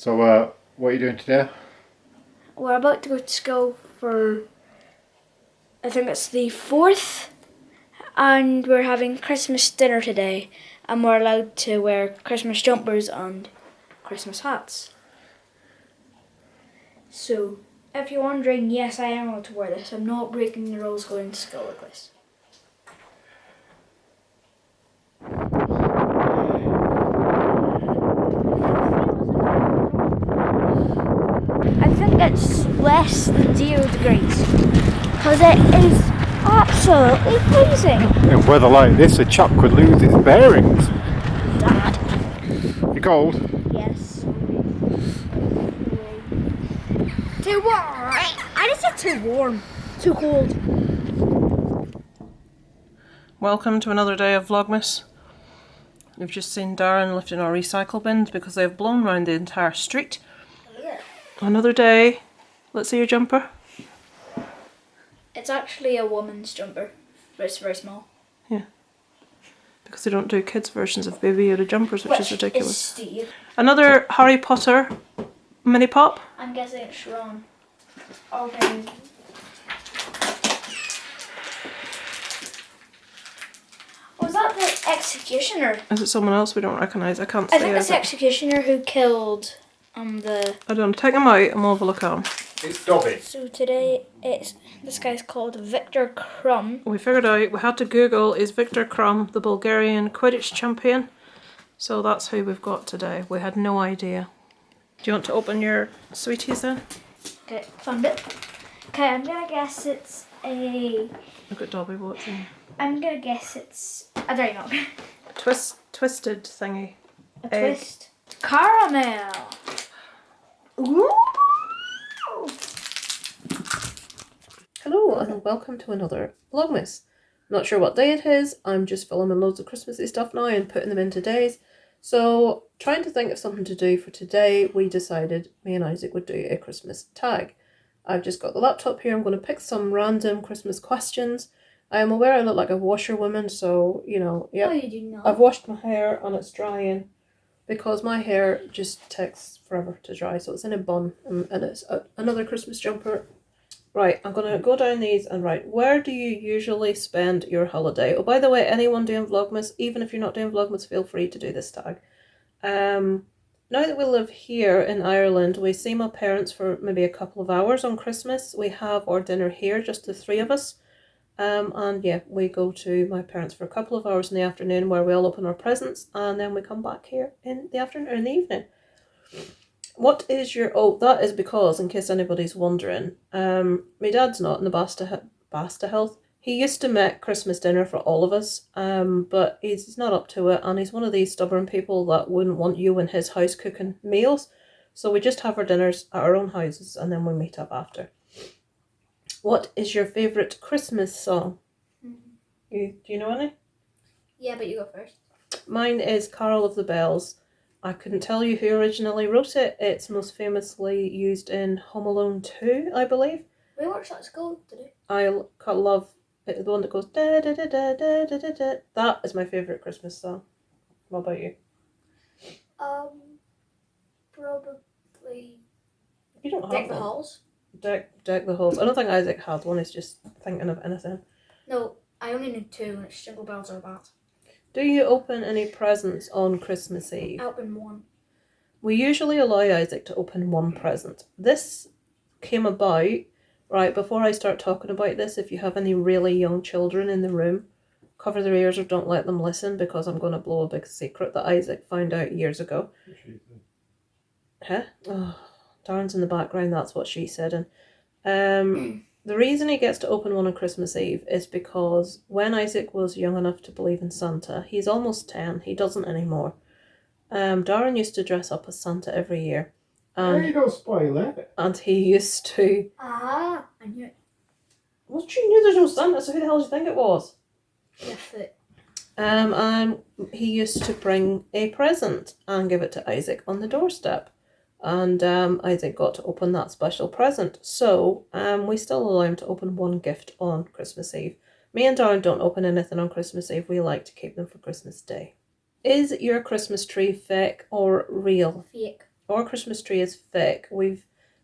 So, what are you doing today? We're about to go to school for, I think it's the 4th, and we're having Christmas dinner today, and we're allowed to wear Christmas jumpers and Christmas hats. So, if you're wondering, yes, I am allowed to wear this. I'm not breaking the rules going to school like this. I think it's less than 0 degrees because it is absolutely freezing. In weather like this, a chap could lose his bearings. Dad. You cold? Yes. Too warm. I just said too warm. Too cold. Welcome to another day of Vlogmas. We've just seen Darren lifting our recycle bins because they've blown round the entire street. Yeah. Another day. Let's see your jumper. It's actually a woman's jumper, but it's very small. Yeah. Because they don't do kids' versions of Baby Yoda jumpers, which is ridiculous. Steve. Another Harry Potter mini pop. I'm guessing it's Ron. Okay. Was that the executioner? Is it someone else we don't recognise? I can't I see think it's the executioner who killed the... I don't know. Take them out and we'll have a look at them. It's Dobby. So today this guy's called Victor Crumb. We figured out, we had to Google, is Victor Crumb the Bulgarian Quidditch champion? So that's who we've got today. We had no idea. Do you want to open your sweeties then? Okay, found it. Okay, I'm gonna guess it's a... Look at Dobby watching. I'm gonna guess it's... I don't know. Twisted thingy. A Egg. twist. Caramel! Ooh! Hello and welcome to another Vlogmas. Not sure what day it is, I'm just filming loads of Christmassy stuff now and putting them into days. So, trying to think of something to do for today, we decided me and Isaac would do a Christmas tag. I've just got the laptop here, I'm going to pick some random Christmas questions. I am aware I look like a washerwoman, so, you know, yeah. No, you do not. I've washed my hair and it's drying because my hair just takes forever to dry, so it's in a bun and it's another Christmas jumper. Right, I'm going to go down these and write, where do you usually spend your holiday? Oh, by the way, anyone doing Vlogmas, even if you're not doing Vlogmas, feel free to do this tag. Now that we live here in Ireland, we see my parents for maybe a couple of hours on Christmas. We have our dinner here, just the three of us. And yeah, we go to my parents for a couple of hours in the afternoon where we all open our presents and then we come back here in the afternoon or in the evening. What is your... Oh, that is because, in case anybody's wondering, my dad's not in the Basta Health. He used to make Christmas dinner for all of us, but he's not up to it, and he's one of these stubborn people that wouldn't want you in his house cooking meals. So we just have our dinners at our own houses, and then we meet up after. What is your favourite Christmas song? Do you know any? Yeah, but you go first. Mine is Carol of the Bells. I couldn't tell you who originally wrote it. It's most famously used in Home Alone 2, I believe. We watched that at school today. I love it, the one that goes da da da da da da da da. That is my favourite Christmas song. What about you? Probably You don't have Deck the one. Halls. Deck the Halls. I don't think Isaac had one. He's just thinking of anything. No, I only need 2 and it's Jingle Bells or that. Do you open any presents on Christmas Eve? I opened 1. We usually allow Isaac to open 1 present. This came about, right, before I start talking about this, if you have any really young children in the room, cover their ears or don't let them listen because I'm going to blow a big secret that Isaac found out years ago. Huh? Oh, Darren's in the background, that's what she said. And the reason he gets to open one on Christmas Eve is because when Isaac was young enough to believe in Santa, he's almost 10, he doesn't anymore. Darren used to dress up as Santa every year. Hey, you don't spoil it. And he used to... I knew it. Well, you knew there's no Santa, so who the hell do you think it was? Yes, it. And he used to bring a present and give it to Isaac on the doorstep. And Isaac got to open that special present. So we still allow him to open 1 gift on Christmas Eve. Me and Darren don't open anything on Christmas Eve. We like to keep them for Christmas Day. Is your Christmas tree fake or real? Fake. our Christmas tree is fake.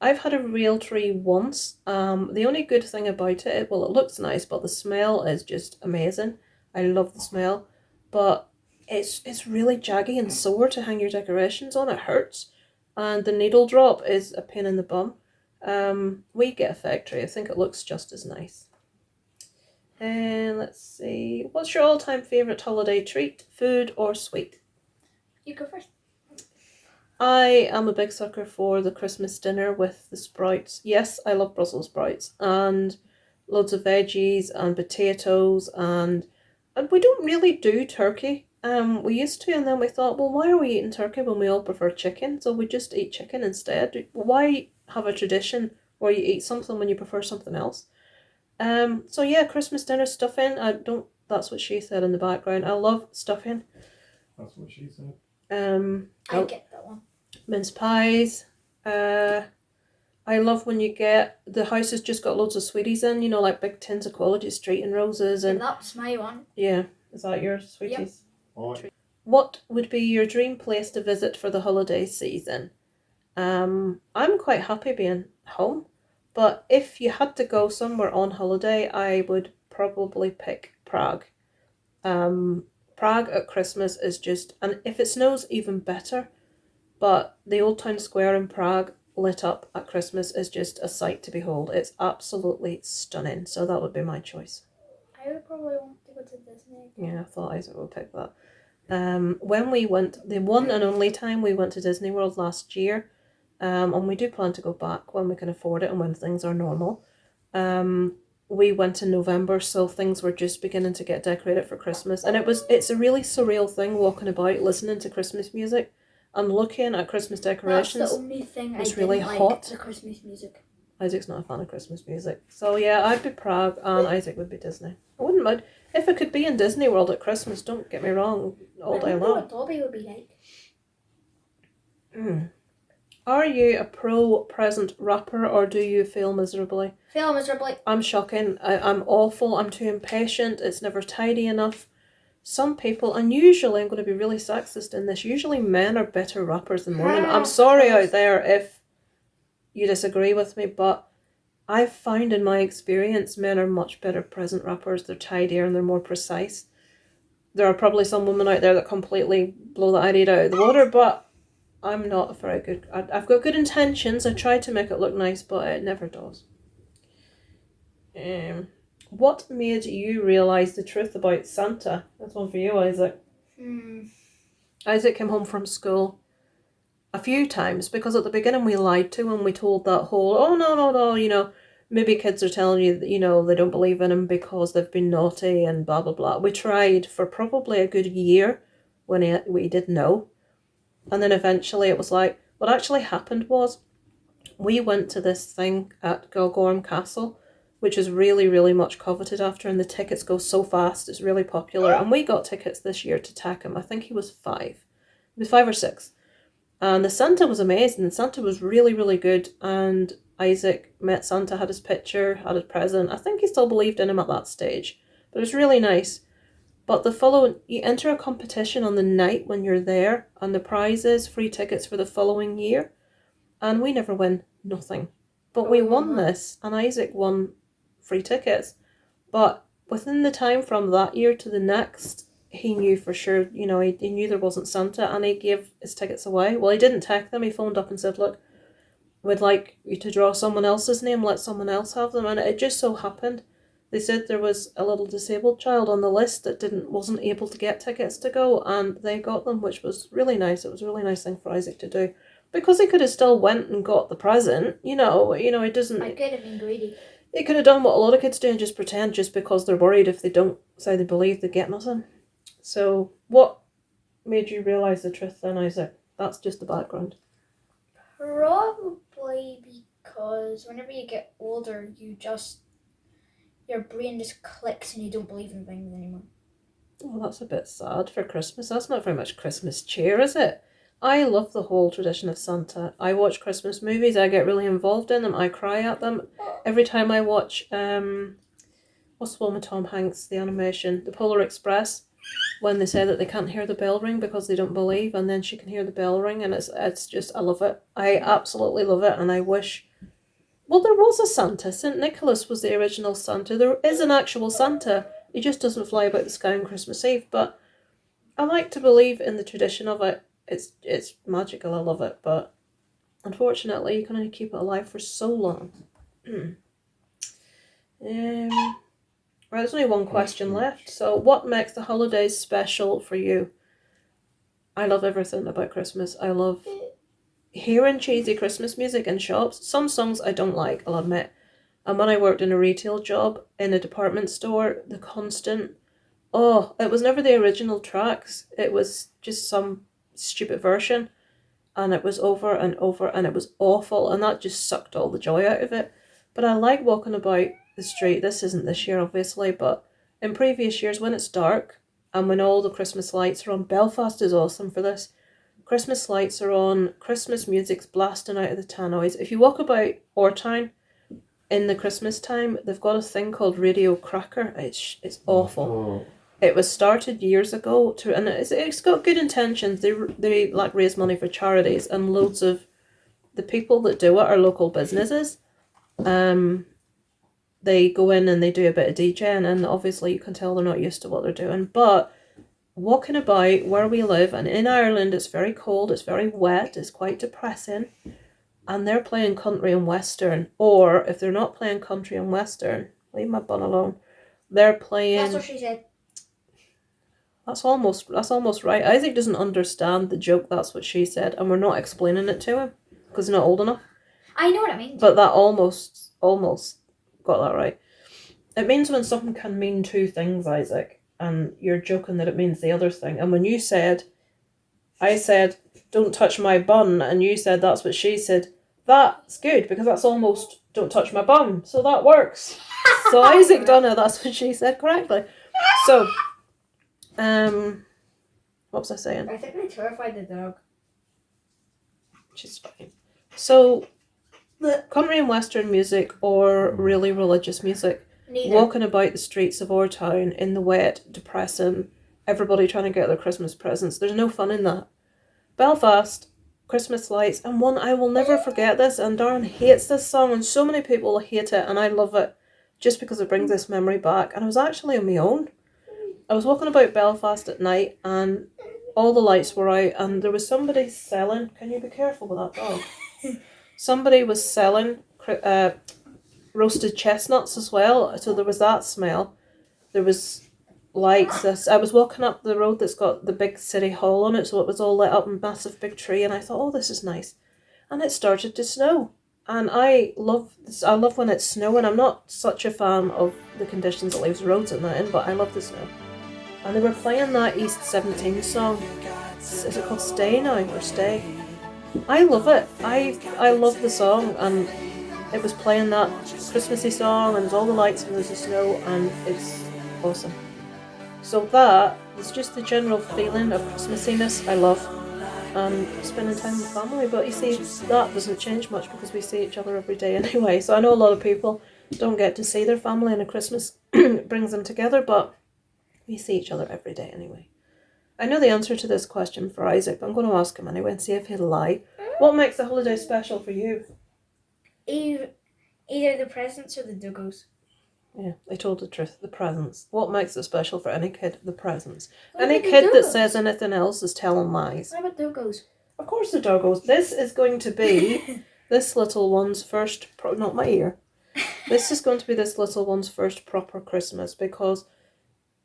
I've had a real tree once. The only good thing about it, well, it looks nice, but the smell is just amazing. I love the smell, but it's really jaggy and sore to hang your decorations on. It hurts, and the needle drop is a pain in the bum. We get a fake tree. I think it looks just as nice. And let's see, what's your all-time favourite holiday treat, food or sweet? You go first. I am a big sucker for the Christmas dinner with the sprouts. Yes, I love Brussels sprouts and loads of veggies and potatoes, and we don't really do turkey. We used to, and then we thought, well, why are we eating turkey when we all prefer chicken? So we just eat chicken instead. Why have a tradition where you eat something when you prefer something else? So yeah, Christmas dinner stuffing. That's what she said in the background. I love stuffing. That's what she said. I get that one. Mince pies. I love when you get, the house has just got loads of sweeties in, like big tins of Quality Street and roses. And that's my one. yeah, is that your sweeties? Yep. Right. What would be your dream place to visit for the holiday season? I'm quite happy being home, but if you had to go somewhere on holiday, I would probably pick Prague. Prague at Christmas is just, and if it snows, even better. But the Old Town Square in Prague lit up at Christmas is just a sight to behold. It's absolutely stunning. So that would be my choice. I would probably want to go to Disney. Yeah, I thought Isaac would pick that. When we went, the one and only time we went to Disney World last year, and we do plan to go back when we can afford it and when things are normal. We went in November, so things were just beginning to get decorated for Christmas, and it's a really surreal thing walking about listening to Christmas music and looking at Christmas decorations. That's the only thing I It's didn't really like, hot. the Christmas music. Isaac's not a fan of Christmas music, so yeah, I'd be Prague and Isaac would be Disney. I wouldn't mind if it could be in Disney World at Christmas. Don't get me wrong, all day I wonder long. what Dobby would be like. Are you a pro-present wrapper or do you fail miserably? Fail miserably. I'm shocking. I'm awful. I'm too impatient. It's never tidy enough. Some people, and usually I'm going to be really sexist in this, usually men are better wrappers than women. I'm sorry out there if you disagree with me, but I've found in my experience men are much better present wrappers. They're tidier and they're more precise. There are probably some women out there that completely blow that idea out of the water, but I'm not very good. I've got good intentions. I try to make it look nice, but it never does. What made you realise the truth about Santa? That's one for you, Isaac. Isaac came home from school a few times because at the beginning we lied to him. We told that whole, oh no, maybe kids are telling you that, they don't believe in him because they've been naughty and blah, blah, blah. We tried for probably a good year when we didn't know. And then eventually it was like, what actually happened was we went to this thing at Gilgorm Castle, which is really, really much coveted after, and the tickets go so fast, it's really popular. And we got tickets this year to take him. I think he was 5. He was 5 or 6. And the Santa was amazing. The Santa was really, really good. And Isaac met Santa, had his picture, had his present. I think he still believed in him at that stage. But it was really nice. But you enter a competition on the night when you're there, and the prize is free tickets for the following year. And we never win nothing. But we won this, and Isaac won free tickets. But within the time from that year to the next, he knew for sure, he knew there wasn't Santa, and he gave his tickets away. Well, he didn't take them. He phoned up and said, look, we'd like you to draw someone else's name, let someone else have them. And it just so happened, they said there was a little disabled child on the list that wasn't able to get tickets to go, and they got them, which was really nice. It was a really nice thing for Isaac to do. Because he could have still went and got the present, he doesn't... I could have been greedy. He could have done what a lot of kids do and just pretend just because they're worried if they don't say they believe they get nothing. So, what made you realise the truth then, Isaac? That's just the background. Probably because whenever you get older, your brain just clicks and you don't believe in things anymore. Well, that's a bit sad for Christmas. That's not very much Christmas cheer, is it? I love the whole tradition of Santa. I watch Christmas movies. I get really involved in them. I cry at them. Every time I watch, what's the one with Tom Hanks, the animation? The Polar Express. when they say that they can't hear the bell ring because they don't believe, and then she can hear the bell ring, and it's just, I love it. I absolutely love it, and I wish... Well, there was a Santa. St. Nicholas was the original Santa. There is an actual Santa. He just doesn't fly about the sky on Christmas Eve, but I like to believe in the tradition of it. It's magical, I love it, but unfortunately you can only keep it alive for so long. Right, there's only one question left. So what makes the holidays special for you? I love everything about Christmas. I love hearing cheesy Christmas music in shops. Some songs I don't like, I'll admit. And when I worked in a retail job in a department store, the constant... Oh, it was never the original tracks. It was just some stupid version. And it was over and over, and it was awful. And that just sucked all the joy out of it. But I like walking about the street. This isn't this year, obviously, but in previous years when it's dark and when all the Christmas lights are on. Belfast is awesome for this. Christmas lights are on, Christmas music's blasting out of the tannoys. If you walk about Ortown in the Christmas time, they've got a thing called Radio Cracker. It's awful. Oh. It was started years ago, and it's got good intentions. They like raise money for charities, and loads of the people that do it are local businesses. They go in and they do a bit of DJing, and obviously you can tell they're not used to what they're doing. But walking about where we live, and in Ireland it's very cold, it's very wet, it's quite depressing, and they're playing country and western, or if they're not playing country and western, leave my bun alone, they're playing... That's what she said. That's almost right. Isaac doesn't understand the joke, that's what she said, and we're not explaining it to him, because he's not old enough. I know what it means. But that almost got that right. It means when something can mean two things, Isaac, and you're joking that it means the other thing. And when you said, I said, don't touch my bun, and you said that's what she said, that's good, because that's almost don't touch my bum, so that works. So Isaac done it, that's what she said correctly. So, what was I saying? I think they terrified the dog. She's fine. So, country and western music or really religious music. Neither. Walking about the streets of our town in the wet, depressing, everybody trying to get their Christmas presents. There's no fun in that. Belfast, Christmas lights, and one I will never forget this, and Darren hates this song, and so many people hate it, and I love it just because it brings this memory back. And I was actually on my own. I was walking about Belfast at night, and all the lights were out, and there was somebody selling... Can you be careful with that dog? Somebody was selling roasted chestnuts as well, so there was that smell. There was lights. I was walking up the road that's got the big city hall on it, so it was all lit up in a massive big tree, and I thought, oh, this is nice. And it started to snow. And I love when it's snowing. I'm not such a fan of the conditions it leaves roads and that in, but I love the snow. And they were playing that East 17 song. Is it called Stay Now or Stay? I love it. I love the song, and it was playing that Christmassy song, and there's all the lights and there's the snow, and it's awesome. So that is just the general feeling of Christmassiness I love, and spending time with family. But you see, that doesn't change much because we see each other every day anyway. So I know a lot of people don't get to see their family, and a Christmas brings them together, but we see each other every day anyway. I know the answer to this question for Isaac, but I'm going to ask him anyway and see if he'll lie. What makes the holiday special for you? Either the presents or the doggos. Yeah, they told the truth. The presents. What makes it special for any kid? The presents. What Any about the kid that doggos? says anything else is telling lies. What about doggos? Of course the doggos. This is going to be this little one's first... not my ear. This is going to be this little one's first proper Christmas, because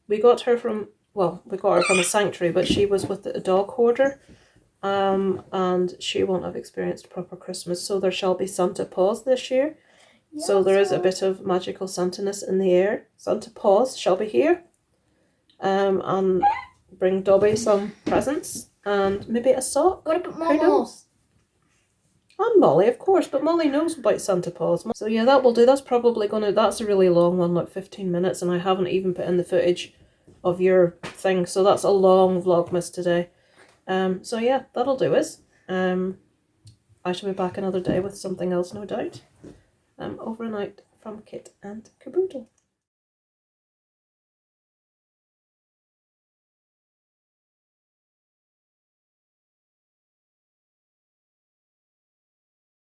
we got her from... Well, we got her from a sanctuary, but she was with a dog hoarder, and she won't have experienced proper Christmas. So there shall be Santa Paws this year. Yes, So there is a bit of magical Santaness in the air. Santa Paws shall be here, and bring Dobby some presents and maybe a sock. What about Who Mama? knows? And Molly, of course, but Molly knows about Santa Paws. So yeah, that will do. That's probably that's a really long one, like 15 minutes, and I haven't even put in the footage of your thing, so that's a long Vlogmas today. So yeah, that'll do us. I shall be back another day with something else, no doubt. Over and out from Kit and Caboodle.